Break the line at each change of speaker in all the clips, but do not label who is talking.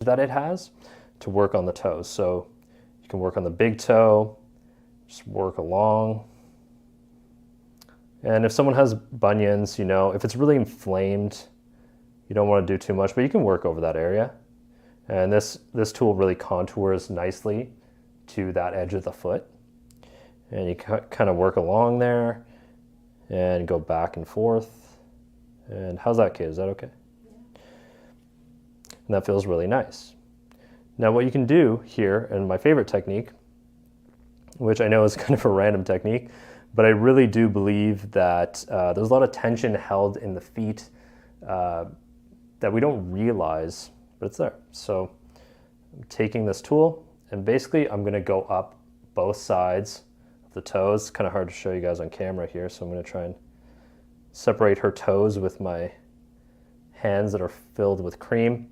that it has to work on the toes. So you can work on the big toe, just work along. And if someone has bunions, you know, if it's really inflamed, you don't want to do too much, but you can work over that area. And this tool really contours nicely to that edge of the foot. And you kind of work along there and go back and forth. And how's that, kid? Is that okay? And that feels really nice. Now what you can do here, and my favorite technique, which I know is kind of a random technique, but I really do believe that there's a lot of tension held in the feet that we don't realize, but it's there. So I'm taking this tool, and basically I'm gonna go up both sides of the toes. Kind of hard to show you guys on camera here, so I'm gonna try and separate her toes with my hands that are filled with cream.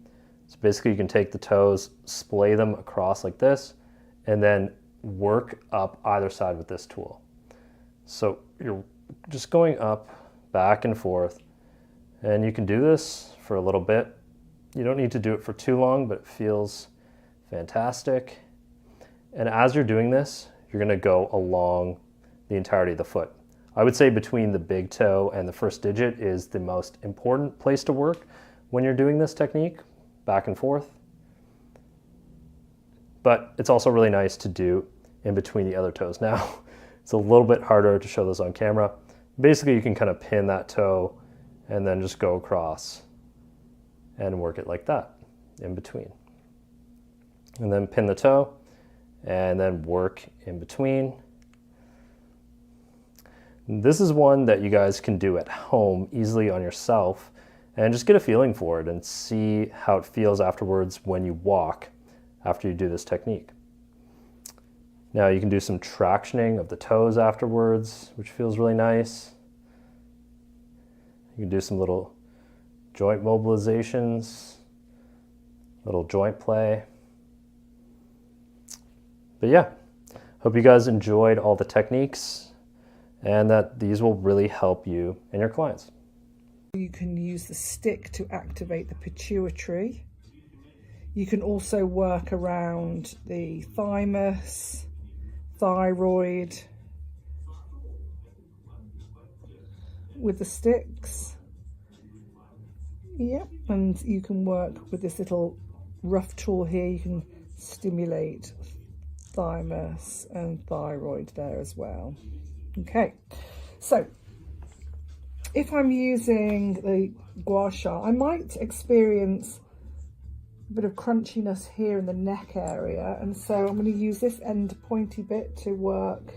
So basically you can take the toes, splay them across like this, and then work up either side with this tool. So you're just going up, back and forth, and you can do this for a little bit. You don't need to do it for too long, but it feels fantastic. And as you're doing this, you're gonna go along the entirety of the foot. I would say between the big toe and the first digit is the most important place to work when you're doing this technique, back and forth. But it's also really nice to do in between the other toes. Now, it's a little bit harder to show this on camera. Basically, you can kind of pin that toe and then just go across and work it like that in between. And then pin the toe and then work in between. This is one that you guys can do at home easily on yourself and just get a feeling for it and see how it feels afterwards when you walk after you do this technique. Now you can do some tractioning of the toes afterwards, which feels really nice. You can do some little joint mobilizations, little joint play. But yeah, hope you guys enjoyed all the techniques and that these will really help you and your clients.
You can use the stick to activate the pituitary. You can also work around the thymus, thyroid with the sticks. Yep, and you can work with this little rough tool here. You can stimulate thymus and thyroid there as well. Okay, so if I'm using the gua sha, I might experience a bit of crunchiness here in the neck area, and so I'm going to use this end pointy bit to work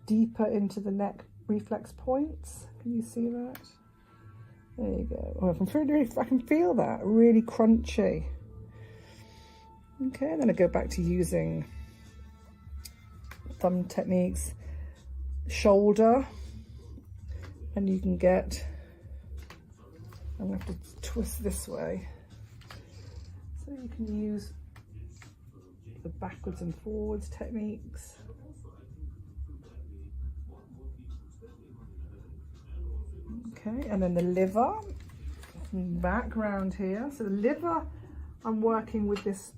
deeper into the neck reflex points. Can you see that? There you go. Oh, I can feel that really crunchy. Okay, then I go back to using thumb techniques, shoulder, and you can get, I'm going to have to twist this way, so you can use the backwards and forwards techniques. Okay, and then the liver, back round here. So the liver, I'm working with this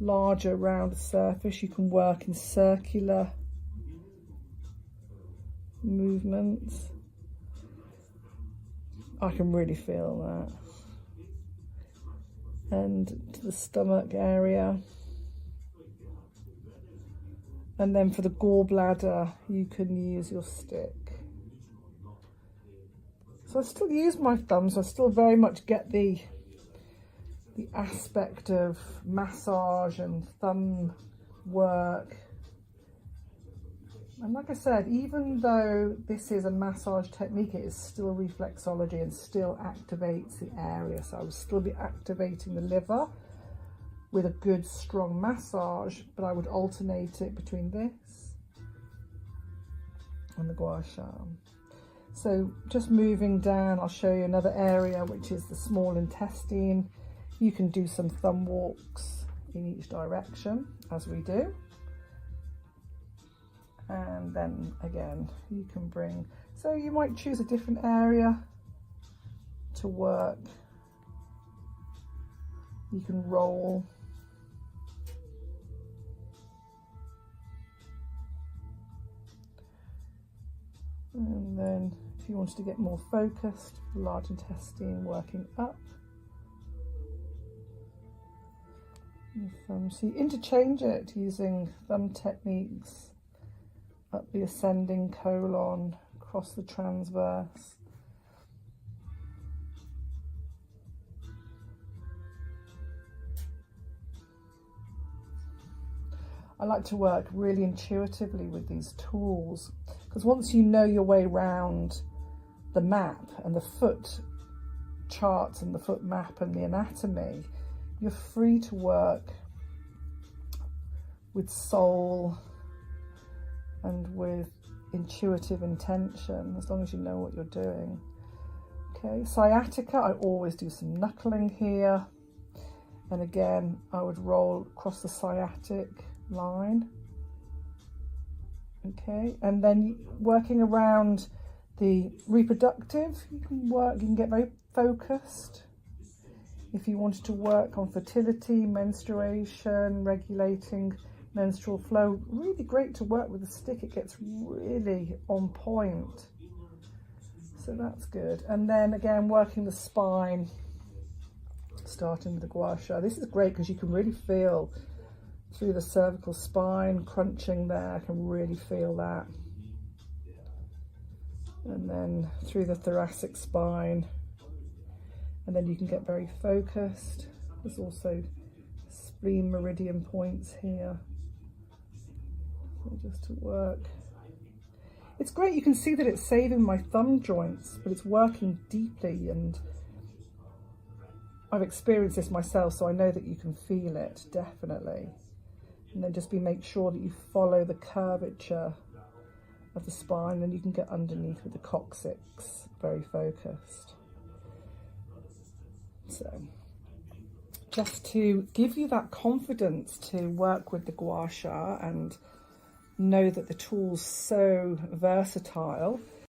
larger round surface. You can work in circular movements. I can really feel that. And to the stomach area. And then for the gallbladder, you can use your stick. So I still use my thumbs. I still very much get the aspect of massage and thumb work. And like I said, even though this is a massage technique, it is still reflexology and still activates the area. So I will still be activating the liver with a good strong massage, but I would alternate it between this and the gua sha. So just moving down, I'll show you another area, which is the small intestine. You can do some thumb walks in each direction, as we do. And then again, you can bring, so you might choose a different area to work You can roll. And then if you wanted to get more focused, large intestine working up. So you interchange it using thumb techniques up the ascending colon, across the transverse. I like to work really intuitively with these tools, because once you know your way around the map and the foot charts and the foot map and the anatomy, you're free to work with soul and with intuitive intention, as long as you know what you're doing. Okay, sciatica, I always do some knuckling here. And again, I would roll across the sciatic line. Okay, and then working around the reproductive, you can get very focused. If you wanted to work on fertility, menstruation, regulating menstrual flow, really great to work with the stick. It gets really on point. So that's good. And then again, working the spine, starting with the gua sha. This is great because you can really feel through the cervical spine, crunching there, I can really feel that. And then through the thoracic spine. And then you can get very focused. There's also spleen meridian points here. So just to work. It's great, you can see that it's saving my thumb joints, but it's working deeply, and I've experienced this myself, so I know that you can feel it, definitely. And then just make sure that you follow the curvature of the spine, and you can get underneath with the coccyx, very focused. So just to give you that confidence to work with the gua sha and know that the tool's so versatile,